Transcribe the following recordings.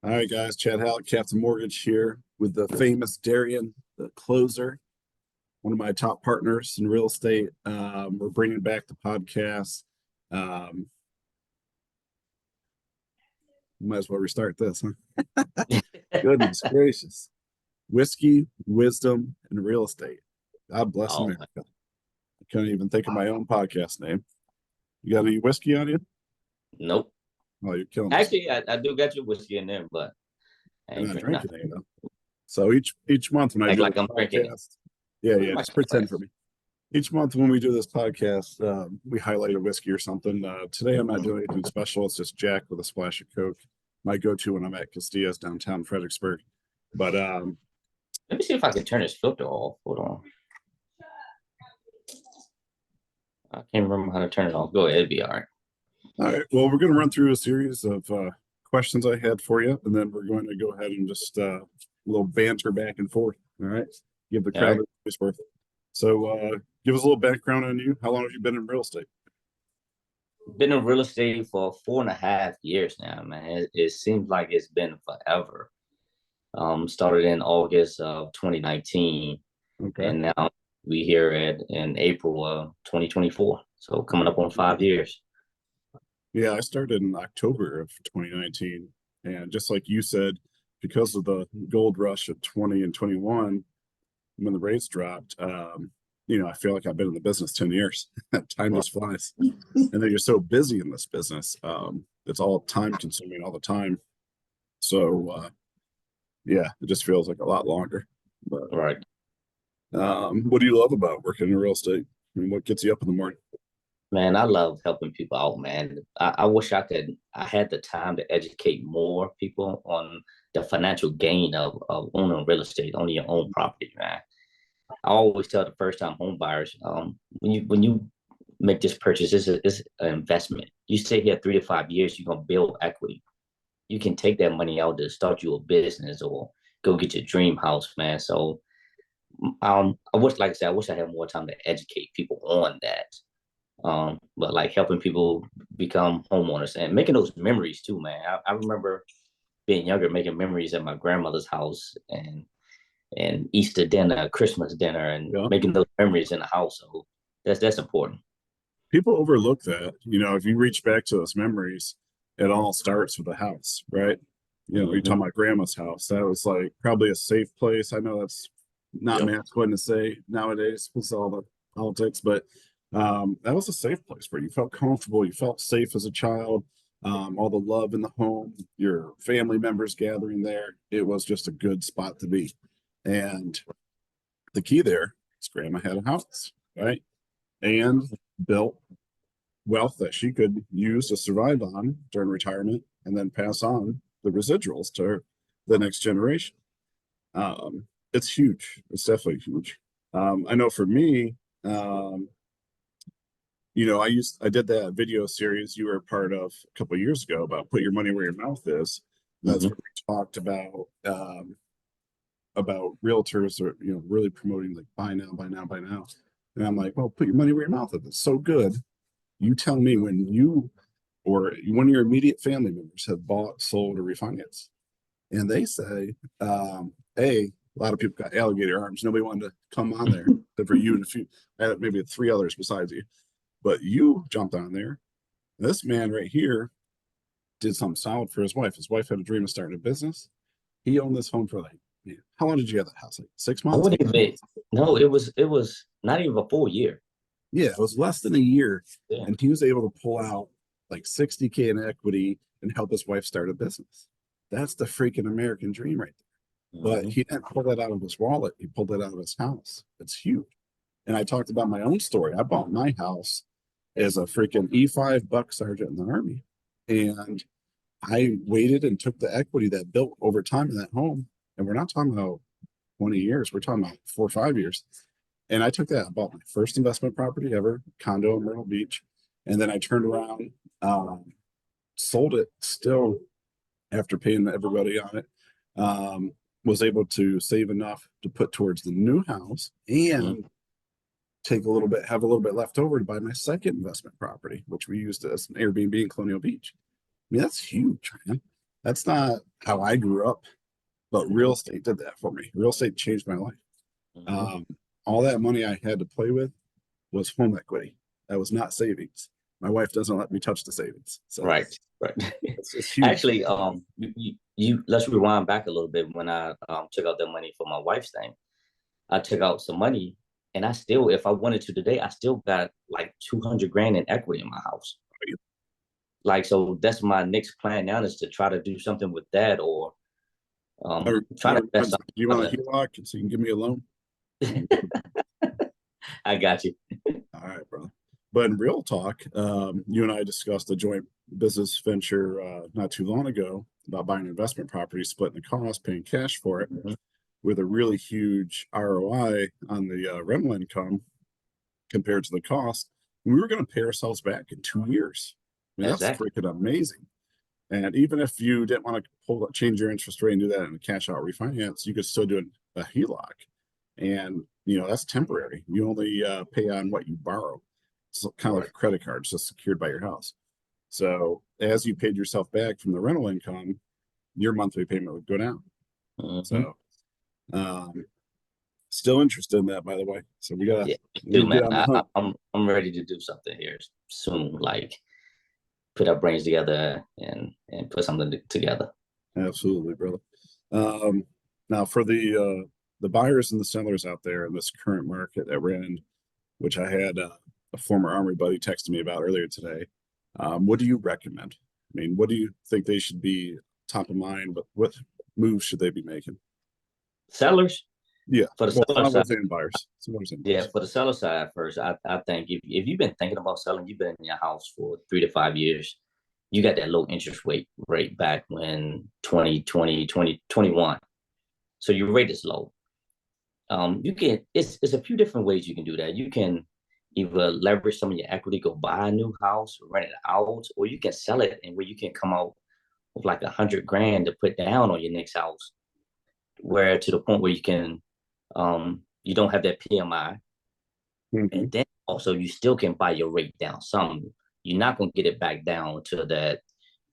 All right, guys. Chad Hallett, Captain Mortgage here with the famous Darion, the closer, one of my top partners in real estate. We're bringing back the podcast. Um, Might as well restart this, huh? Goodness gracious. Whiskey, wisdom, and real estate. God bless Oh, America. I couldn't even think of my own podcast name. You got any whiskey on you? nope. Oh, you're killing us. Actually, I do got your whiskey in there, but I You're ain't not drinking drinking nothing. it, So each month when I Act do like this I'm drinking it. podcast, yeah, Put it in my just pretend for glass. me. Each month when we do this podcast, we highlight a whiskey or something. Today I'm not doing anything special. It's just Jack with a splash of Coke. My go-to when I'm at Castilla's downtown Fredericksburg. But Let me see if I can turn this filter off. Hold on. I can't remember how to turn it off. Go ahead, it'll be all right. all right, well, we're going to run through a series of questions I had for you, and then we're going to go ahead and just a little banter back and forth. All right, give the All crowd right. a voice worth. So, give us a little background on you. How long have you been in real estate? Been in real estate for 4.5 years now, man. It seems like it's been forever. Started in August of 2019, Okay. and now we here in April of 2024. So coming up on 5 years. Yeah, I started in October of 2019. And just like you said, because of the gold rush of 20 and 21, when the rates dropped, I feel like I've been in the business 10 years. Time just flies. And then you're so busy in this business. It's all time consuming all the time. So, yeah, it just feels like a lot longer. But Right. what do you love about working in real estate? I mean, what gets you up in the morning? Man, I love helping people out, man. I wish I had the time to educate more people on the financial gain of owning real estate, owning your own property, man. I always tell the first time home buyers, when you make this purchase, this is an investment. You stay here 3 to 5 years, you're gonna build equity. You can take that money out to start you a business or go get your dream house, man. So I wish, like I said, I wish I had more time to educate people on that. But like helping people become homeowners and making those memories too, man. I remember being younger, making memories at my grandmother's house and Easter dinner, Christmas dinner, and Yeah. making those memories in the household. That's important. People overlook that. If you reach back to those memories, it all starts with a house, right? You're Mm-hmm. talking about grandma's house. That was like probably a safe place. I know that's not Yep. masculine to say nowadays with all the politics, but that was a safe place where you felt comfortable. You felt safe as a child. All the love in the home, your family members gathering there. It was just a good spot to be. And the key there is grandma had a house, right? And built wealth that she could use to survive on during retirement and then pass on the residuals to the next generation. It's huge. It's definitely huge. I know for me, um, I did that video series you were a part of a couple of years ago about put your money where your mouth is. That's Mm-hmm. where we talked about realtors or really promoting like buy now, buy now, buy now. And I'm like, well, put your money where your mouth is. It's so good. You tell me when you or one of your immediate family members have bought, sold, or refinanced, and they say, "Hey, a lot of people got alligator arms. Nobody wanted to come on there except for you and a few, maybe three others besides you, but you jumped on there. This man right here did something solid for his wife. His wife had a dream of starting a business. He owned this home for like, how long did you have that house? Like six I months, wouldn't even. No, it was not even a full year. Yeah, it was less than a year, Yeah. and he was able to pull out like 60K in equity and help his wife start a business. That's the freaking American dream right there. But Mm-hmm. he didn't pull that out of his wallet. He pulled it out of his house. It's huge. And I talked about my own story. I bought my house as a freaking E5 buck sergeant in the Army. And I waited and took the equity that built over time in that home. And we're not talking about 20 years, we're talking about 4 or 5 years. And I took that. I bought my first investment property ever, condo in Myrtle Beach. And then I turned around, sold it still after paying everybody on it. Was able to save enough to put towards the new house and have a little bit left over to buy my second investment property, which we used as an Airbnb in Colonial Beach. I mean, that's huge, man. That's not how I grew up, but real estate did that for me. Real estate changed my life. Mhm. Um, all that money I had to play with was home equity. That was not savings. My wife doesn't let me touch the savings. So Right, right. it's huge. Actually, let's rewind back a little bit. When I took out the money for my wife's thing, I took out some money, and I still, if I wanted to today, I still got like 200 grand in equity in my house. Like, so that's my next plan now, is to try to do something with that, or try to invest Do you want a something. HELOC so you can give me a loan? I got you. All right, bro. But in real talk, you and I discussed a joint business venture not too long ago about buying investment property, splitting the cost, paying cash for it Mhm. with a really huge ROI on the rental income compared to the cost. And we were going to pay ourselves back in 2 years. I mean, that's Exactly. freaking amazing. And even if you didn't want to change your interest rate and do that in a cash out refinance, you could still do a HELOC. And, that's temporary. You only pay on what you borrow. It's kind of like Right. a credit card, it's just secured by your house. So as you paid yourself back from the rental income, your monthly payment would go down. Hmm. So, um, still interested in that, by the way. So we gotta Yeah, we do gotta man. get on the hunt. I'm ready to do something here soon. Like, put our brains together and put something together. Absolutely, brother. Um, now for the buyers and the sellers out there in this current market that we're in, which I had a former Army buddy texting me about earlier today. What do you recommend? I mean, what do you think they should be top of mind? But what moves should they be making? Sellers, Yeah, for the well, seller side. sellers and buyers. Sellers and Yeah, buyers. for the seller side first, I think if you've been thinking about selling, you've been in your house for 3 to 5 years, you got that low interest rate back when 2020, 2021. So your rate is low. You can, it's a few different ways you can do that. You can either leverage some of your equity, go buy a new house, rent it out, or you can sell it, and where you can come out with like 100 grand to put down on your next house, where to the point where you don't have that PMI. Mhm. And then also you still can buy your rate down some. You're not going to get it back down to that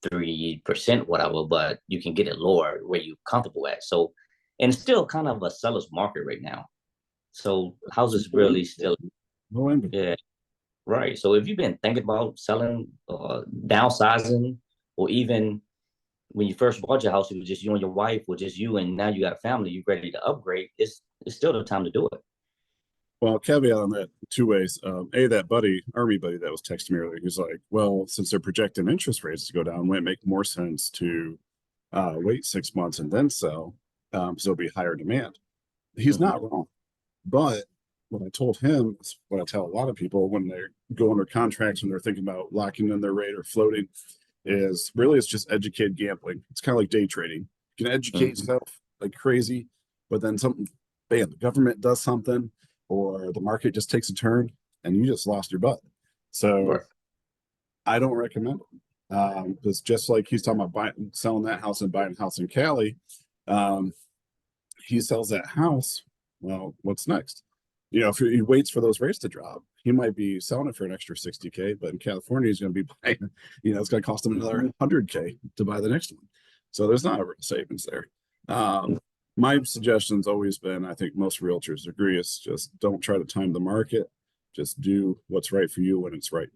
3%, whatever, but you can get it lower where you're comfortable at. So, and it's still kind of a seller's market right now. So houses really still, No inventory. yeah, right. So if you've been thinking about selling, downsizing, or even when you first bought your house, it was just you and your wife, or just you, and now you got a family, you're ready to upgrade, it's still the time to do it. Well, caveat on that two ways. That Army buddy that was texting me earlier, he's like, well, since they're projecting interest rates to go down, would it make more sense to wait 6 months and then sell? So it'll be higher demand. He's Mm-hmm. not wrong. But what I told him is what I tell a lot of people when they go under contracts, when they're thinking about locking in their rate or floating, is really it's just educated gambling. It's kind of like day trading. You can educate Mm-hmm. yourself like crazy, but then something, bam, the government does something or the market just takes a turn and you just lost your butt. So Right. I don't recommend it. Because just like he's talking about selling that house and buying a house in Cali, um, he sells that house. Well, what's next? If he waits for those rates to drop, he might be selling it for an extra 60K, but in California, he's going to be buying, it's going to cost him another 100K to buy the next one. So there's not a real savings there. Um, my suggestion's always been, I think most realtors agree, is just don't try to time the market. Just do what's right for you when it's right.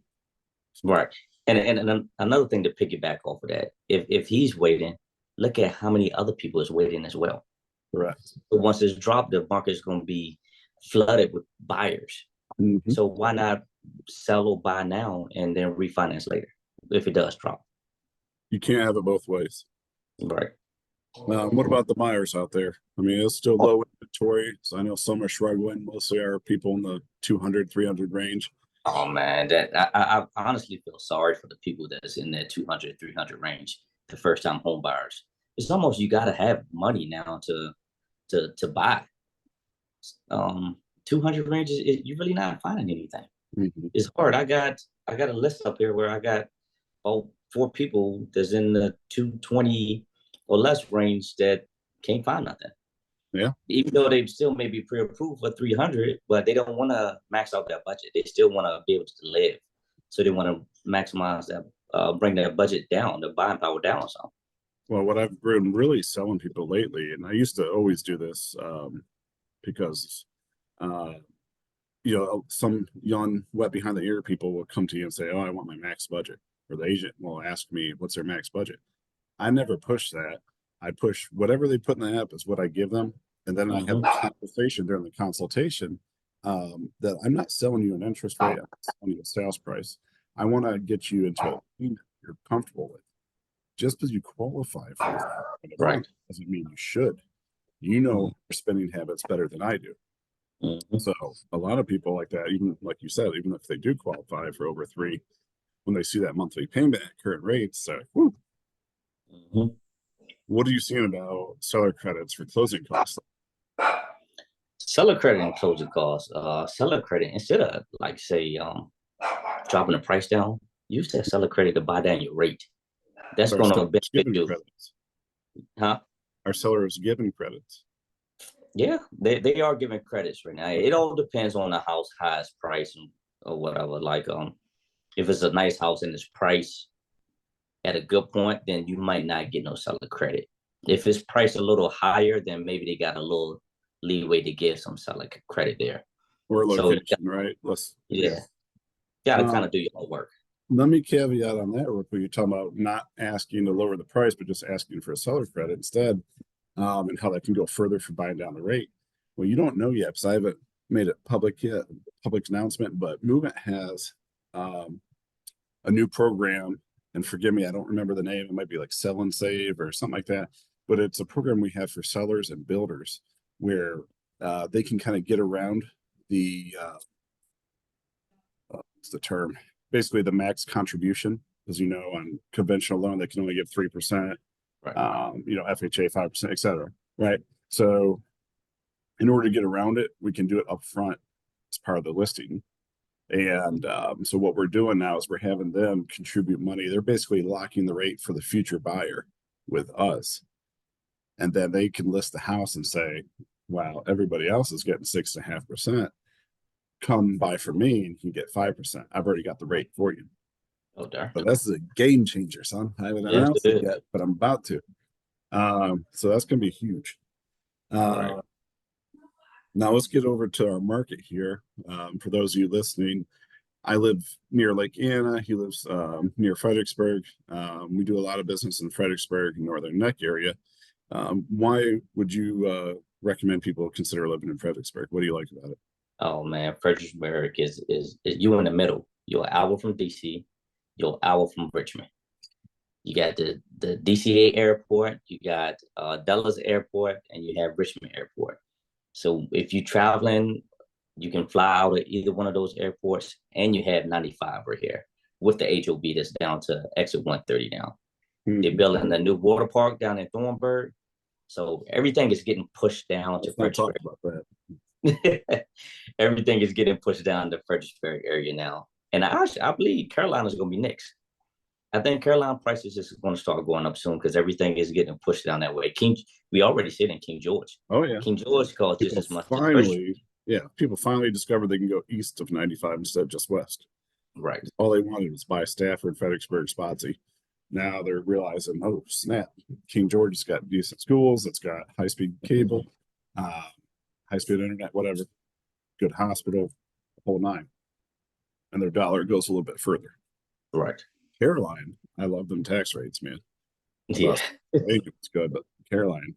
So, Right. And another thing to piggyback off of that, if he's waiting, look at how many other people is waiting as well. correct. So once it's dropped, the market is going to be flooded with buyers. Mhm. So why not sell or buy now and then refinance later if it does drop? You can't have it both ways. Right. What about the buyers out there? I mean, it's still low inventory. So I know some are struggling. Mostly are people in the 200, 300 range. Oh man, that I honestly feel sorry for the people that's in that 200, 300 range, the first time home buyers. It's almost, you got to have money now to buy. 200 ranges, you're really not finding anything. Mhm. It's hard. I got a list up here where I got four people that's in the 220 or less range that can't find nothing. Yeah. Even though they still may be pre-approved for 300, but they don't want to max out their budget. They still want to be able to live, so they want to maximize that, bring their budget down, their buying power down or something. Well, what I've been really selling people lately, and I used to always do this, because, uh, some young wet behind the ear people will come to you and say, "Oh, I want my max budget," or the agent will ask me, "What's their max budget?" I never push that. I push whatever they put in the app is what I give them, and then I have Hmm. a conversation during the consultation, that I'm not selling you an interest rate, I'm not selling you a sales price. I want to get you into a payment you're comfortable with. Just because you qualify for this kind of Right. loan doesn't mean you should. You know Hmm. your spending habits better than I do. Hmm. So a lot of people like that, even like you said, even if they do qualify for over three, when they see that monthly payment at current rates, whew, Hmm. what are you seeing about seller credits for closing costs? Seller credit and closing costs. Seller credit, instead of like say dropping the price down, use that seller credit to buy down your rate. That's But our going to sellers benefit giving you, credits. huh? Our sellers giving credits. Yeah, they are giving credits right now. It all depends on the house, highest price or whatever. Like if it's a nice house and it's priced at a good point, then you might not get no seller credit. If it's priced a little higher, then maybe they got a little leeway to give some seller credit there. Or So location, right? Let's, yeah. yeah, got to kind Um, of do your homework. Let me caveat on that real quick. You're talking about not asking to lower the price, but just asking for a seller credit instead, and how that can go further for buying down the rate. Well, you don't know yet because I haven't made it public yet, public announcement, but Movement has, um, a new program, and forgive me, I don't remember the name. It might be like Sell and Save or something like that, but it's a program we have for sellers and builders where, they can kind of get around the, what's the term? Basically, the max contribution, because on conventional loan they can only give 3%, Right. FHA 5%, et cetera. Right. So in order to get around it, we can do it up front as part of the listing. And so what we're doing now is we're having them contribute money. They're basically locking the rate for the future buyer with us. And then they can list the house and say, wow, everybody else is getting 6.5%. Come buy from me and you get 5%. I've already got the rate for you. Oh, there. But that's a game changer, son. I haven't Yes, announced it it is. yet, but I'm about to. So that's going to be huge. Right. Uh, Now let's get over to our market here. For those of you listening, I live near Lake Anna. He lives, near Fredericksburg. We do a lot of business in Fredericksburg and Northern Neck area. Why would you recommend people consider living in Fredericksburg? What do you like about it? Oh man, Fredericksburg is you in the middle. You're an hour from DC. You're an hour from Richmond. You got the DCA airport, you got Dulles Airport, and you have Richmond Airport. So if you're traveling, you can fly out of either one of those airports, and you have 95 right here with the HOB that's down to exit 130 now. They're Mhm. building a new water park down in Thornburg. So everything is getting pushed down to Let's not talk Fredericksburg. about that. Everything is getting pushed down to Fredericksburg area now. And I believe Carolina's going to be next. I think Carolina prices is going to start going up soon because everything is getting pushed down that way. We already see it in King George. Oh yeah, King George costs just people as much as Fredericksburg. finally, yeah, people finally discovered they can go east of 95 instead of just west. Right. All they wanted was buy Stafford, Fredericksburg, Spotsy. Now they're realizing, oh snap, King George's got decent schools, it's got high speed cable, uh, high speed internet, whatever, good hospital, whole nine, and their dollar goes a little bit further. Right. Caroline, I love them tax rates, man. Yeah. Plus, it's good, but Caroline,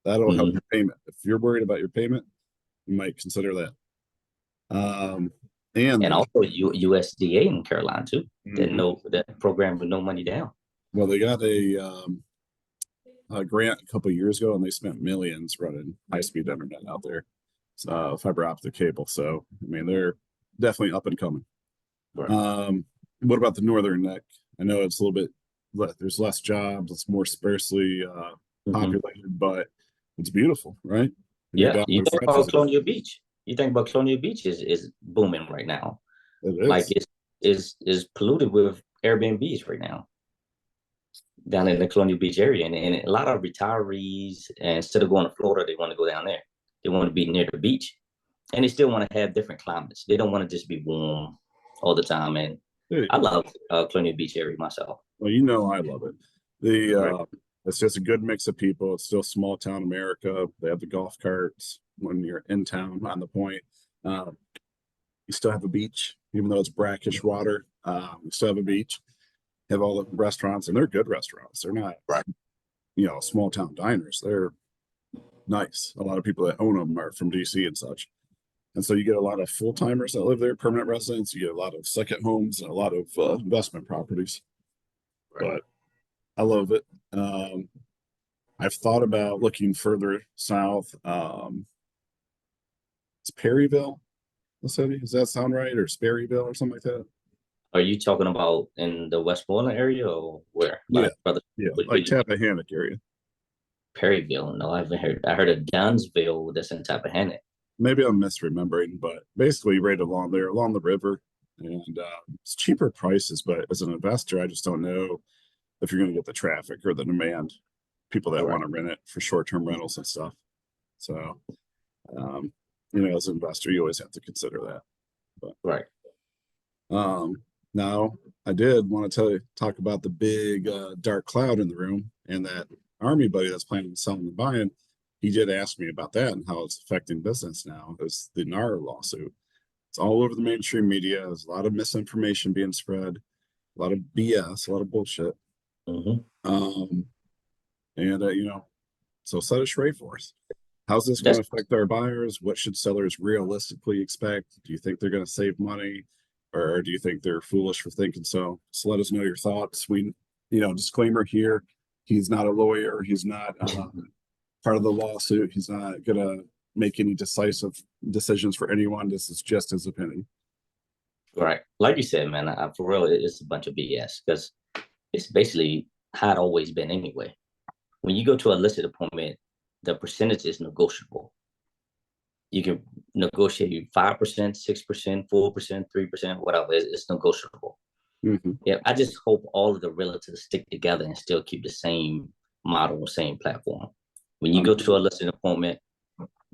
that'll help Mhm. your payment. If you're worried about your payment, you might consider that. Um, and And they, also USDA in Carolina too. mhm. That program with no money down. Well, they got a grant a couple of years ago, and they spent millions running high speed internet out there, fiber optic cable. So, I mean, they're definitely up and coming. Right. Um, what about the Northern Neck? I know it's a little bit, there's less jobs, it's more sparsely Mhm. populated, but it's beautiful, right? And your Yeah. daughter You think French is about in Colonial Beach. You think about Colonial Beach is booming right now. it Like is. it's polluted with Airbnbs right now down in the Colonial Beach area. And a lot of retirees, and instead of going to Florida, they want to go down there. They want to be near the beach. And they still want to have different climates. They don't want to just be warm all the time. And There you I go. love Colonial Beach area myself. Well, I love it. The Right. It's just a good mix of people. It's still small town America. They have the golf carts when you're in town on the point. Um, you still have a beach, even though it's brackish water. You still have a beach. Have all the restaurants, and they're good restaurants. They're not, Right. small town diners. They're nice. A lot of people that own them are from DC and such. And so you get a lot of full timers that live there, permanent residents. You get a lot of second homes and a lot of investment properties. Right. But I love it. I've thought about looking further south. It's Perryville, the city. Does that sound right? Or Sperryville or something like that? Are you talking about in the Westmoreland area or where? Yeah. My brother, Yeah. what Like you Tappahannock area. Perryville? No, I haven't heard. I heard of Dunsville that's in Tappahannock. Maybe I'm misremembering, but basically right along there, along the river. And it's cheaper prices, but as an investor, I just don't know if you're going to get the traffic or the demand, people that Right. want to rent it for short-term rentals and stuff. So, um, as an investor, you always have to consider that. But Right. now I did want to talk about the big dark cloud in the room, and that army buddy that's planning on selling and buying. He did ask me about that and how it's affecting business now. Is the NAR lawsuit? It's all over the mainstream media. There's a lot of misinformation being spread, a lot of BS, a lot of bullshit. Mm-hmm. Um, and so set it straight for us. How's this going That's to affect our buyers? What should sellers realistically expect? Do you think they're going to save money, or do you think they're foolish for thinking so? So let us know your thoughts. We, disclaimer here: he's not a lawyer. He's not part of the lawsuit. He's not going to make any decisive decisions for anyone. This is just his opinion. right. Like you said, man, for real, it's a bunch of BS because it's basically how it always been anyway. When you go to a listed appointment, the percentage is negotiable. You can negotiate 5%, 6%, 4%, 3%, whatever. It's negotiable. Mm-hmm. Yeah, I just hope all of the realtors stick together and still keep the same model, same platform. When you go to a listing appointment,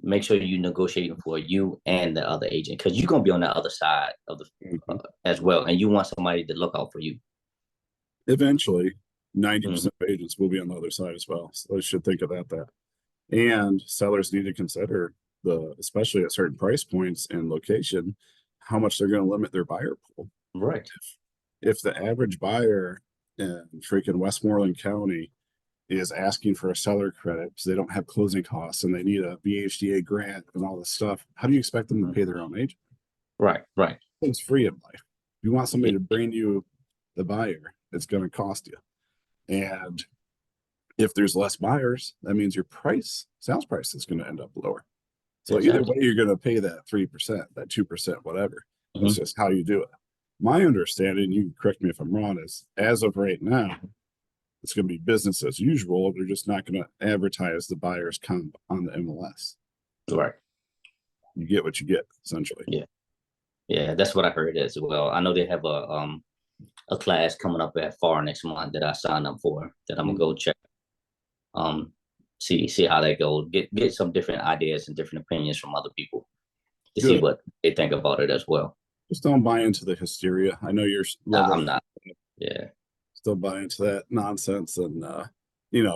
make sure you negotiating for you and the other agent because you're gonna be on the other side of the as well, and you want somebody to look out for you. Eventually, 90% of agents will be on the other side as well. So they should think about that. And sellers need to consider especially at certain price points and location, how much they're going to limit their buyer pool. Right. If the average buyer in freaking Westmoreland County is asking for a seller credit because they don't have closing costs and they need a VHDA grant and all this stuff, how do you expect them to pay their own agent? Right. It's free in life. If you want somebody Yeah. to bring you the buyer, it's going to cost you. And if there's less buyers, that means your sales price is going to end up lower. So either way, you're going to pay that 3%, that 2%, whatever. That's just how you do it. My understanding, you can correct me if I'm wrong, is as of right now, it's going to be business as usual. They're just not going to advertise the buyer's comp on the MLS. Right. You get what you get, essentially. Yeah, that's what I heard as well. I know they have a class coming up at FAR next month that I signed up for that I'm gonna go check. See how that goes. Get some different ideas and different opinions from other people to see what they think about it as well. Just don't buy into the hysteria. I know you're I'm not. Yeah. Still buy into that nonsense, and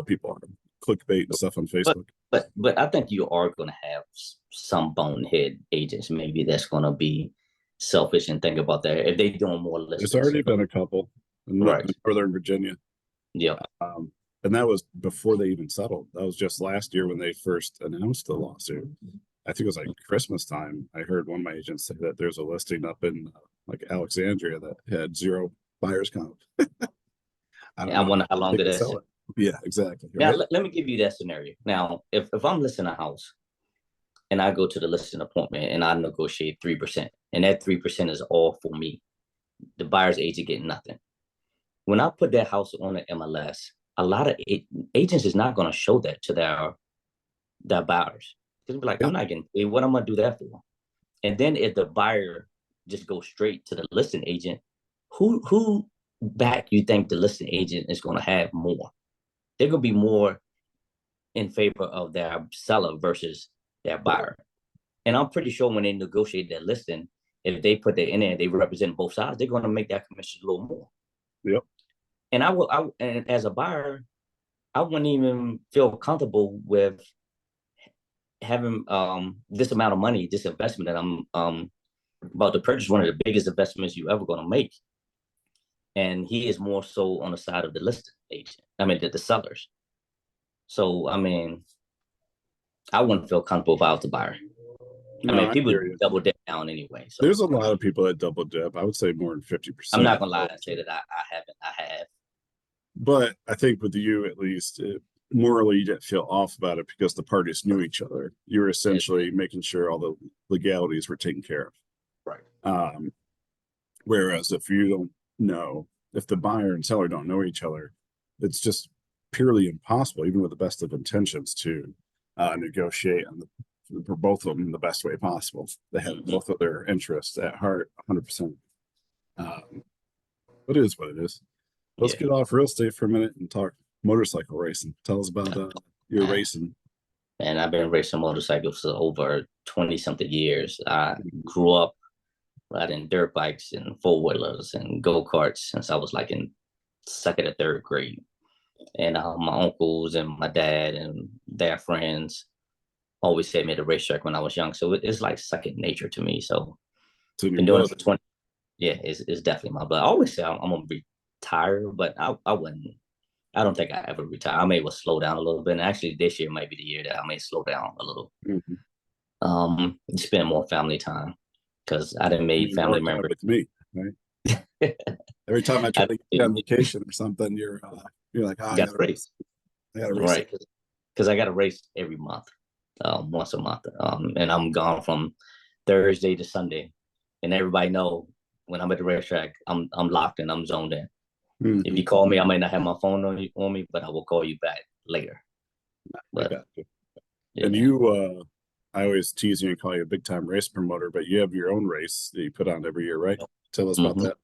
people are clickbait and stuff on Facebook. But I think you are going to have some bonehead agents maybe that's going to be selfish and think about that if they're doing more listings. There's already been a couple in Northern Virginia. Yeah. And that was before they even settled. That was just last year when they first announced the lawsuit. I think it was like Christmas time. I heard one of my agents say that there's a listing up in like Alexandria that had 0 buyers comp. I wonder how long did that sell it. Yeah, exactly. Now, let me give you that scenario. Now, if I'm listing a house and I go to the listing appointment and I negotiate 3%, and that 3% is all for me, the buyer's agent getting nothing. When I put that house on the MLS, a lot of agents is not going to show that to their buyers. Because be like, I'm not getting paid. What am I going to do that for? And then if the buyer just goes straight to the listing agent, who back you think the listing agent is going to have more? They're going to be more in favor of their seller versus their buyer. And I'm pretty sure when they negotiate their listing, if they put that in there, they represent both sides, they're going to make that commission a little more. Yep. And and as a buyer, I wouldn't even feel comfortable with having this amount of money, this investment that I'm about to purchase, one of the biggest investments you ever going to make. And he is more so on the side of the listing agent. I mean, the sellers. So I mean, I wouldn't feel comfortable if I was the buyer. I No, mean, I people hear you. double dip down anyway. So There's a I lot mean, of people that double dip. I would say more than I'm 50%. not gonna lie and say that I haven't. I have. But I think with you, at least, morally, you didn't feel off about it because the parties knew each other. You were It, essentially making sure all the legalities were taken care right. of. Whereas if you don't know, if the buyer and seller don't know each other, it's just purely impossible, even with the best of intentions, to negotiate on for both of them in the best way possible. They have Mm-hmm. both of their interests at heart, 100%. Um, but it is what it is. Let's Yeah. get off real estate for a minute and talk motorcycle racing. Tell us about your Man, racing. man, I've been racing motorcycles for over 20 something years. I grew up riding dirt bikes and four wheelers and go karts since I was like in second or third grade. And my uncles and my dad and their friends always sent me to racetrack when I was young. So it's like second nature to me. So It's in your been doing blood. it for 20. Yeah, it's definitely my blood. I always say I'm gonna retire, but I wouldn't. I don't think I ever retire. I may well slow down a little bit. And actually, this year might be the year that I may slow down a little. Mhm. Spend more family time because I didn't made Spending more family time members. with me, right? Every time I try I to get on vacation or something, you're like, oh, I got to gotta race, race. I gotta race. right? Because I got to race every month, once a month, and I'm gone from Thursday to Sunday, and everybody know when I'm at the racetrack, I'm locked and I'm zoned in. If Mhm. you call me, I might not have my phone on me, but I will call you back later. I But got you. And yeah, you, I always tease you and call you a big time race promoter, but you have your own race that you put on every year, right? Tell us about mm-hmm. that.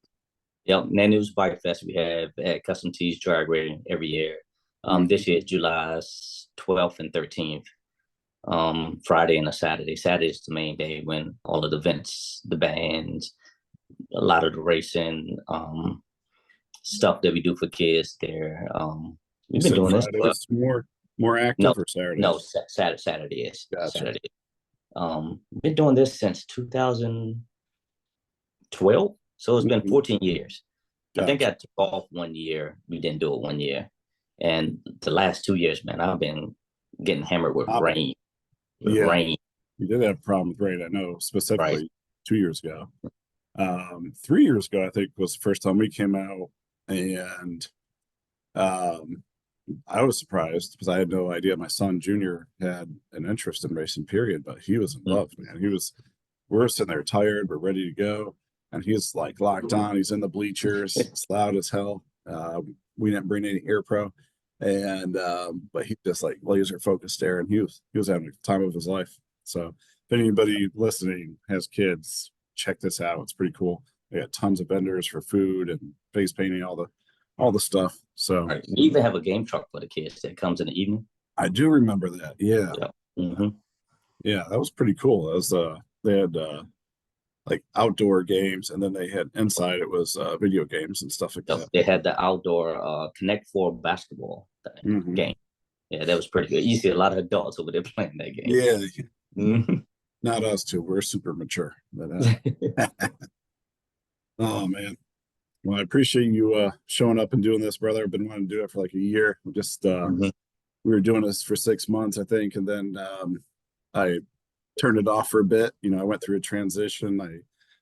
Yep. Nanoo's Bike Fest we have at Custom Tees Drag Race every year. Mhm. This year is July 12th and 13th. Friday and a Saturday. Saturday is the main day when all of the events, the bands, a lot of the racing, stuff that we do for kids there. You We've been said doing this Friday for is more no, active or Saturday? no, Saturday is Gotcha. Saturday. Been doing this since 2012, so it's been Mhm. 14 years. I think Gotcha. I took off 1 year. We didn't do it 1 year, and the last 2 years, man, I've been getting hammered with Hopping. rain, with Yeah, rain. you did have a problem with rain. I know Right, specifically 2 years ago. 3 years ago, I think was the first time we came out, and um, I was surprised because I had no idea my son Junior had an interest in racing, period, but he was in love, man. We're sitting there tired, we're ready to go. And he's like locked on, he's in the bleachers, it's loud as hell. We didn't bring any air pro. And but he just like laser focused there and he was having the time of his life. So if anybody listening has kids, check this out. It's pretty cool. They got tons of vendors for food and face painting, all the stuff. So right. We even have a game truck for the kids that comes in the evening. I do remember that. Yeah. Yeah. Mm-hmm. Yeah, that was pretty cool. That was they had like outdoor games and then they had inside it was video games and stuff like Yep. that. They had the outdoor Connect Four basketball Hmm. game. Yeah, that was pretty good. You see a lot of adults over there playing that game. Yeah, Mm-hmm. not us two. We're super mature. But oh man. Well, I appreciate you showing up and doing this, brother. I've been wanting to do it for like a year. Just Mm-hmm. we were doing this for 6 months, I think, and then I turned it off for a bit. I went through a transition. I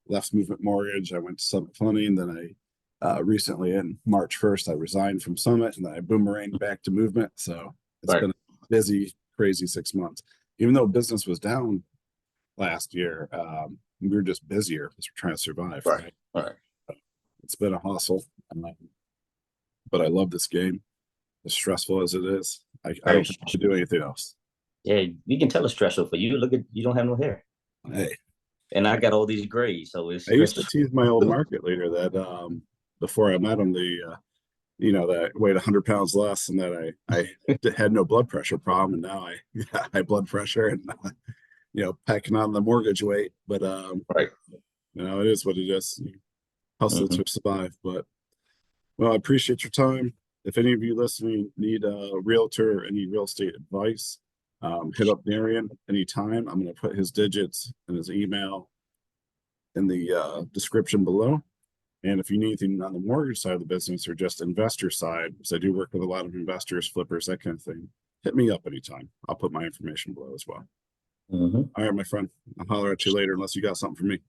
left Movement Mortgage. I went to Summit Funding. Then I recently, in March 1st, I resigned from Summit and then I boomeranged back to Movement. So it's Right, been a busy, crazy 6 months. Even though business was down last year, we were just busier because we're trying to survive, right, right? right. It's been a hustle, but I love this game. As stressful as it is, I Very don't think I should stressful. do anything else. Yeah, you can tell it's stressful for you. Look at you don't have no hair, Hey, and I got all these grays, so it's I used to stressful. tease my old market leader that before I met him, that I weighed 100 pounds less and that I had no blood pressure problem, and now I got high blood pressure and packing on the mortgage weight. But Right. it is what it is. You hustle Mm-hmm. to survive. But well, I appreciate your time. if any of you listening need a realtor or any real estate advice, hit up Darion anytime. I'm going to put his digits and his email in the description below. And if you need anything on the mortgage side of the business or just investor side, because I do work with a lot of investors, flippers, that kind of thing, hit me up anytime. I'll put my information below as well. Mhm. All right, my friend. I'll holler at you later unless you got something for me.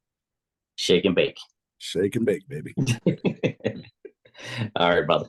Shake and bake. Shake and bake, baby. All right, brother.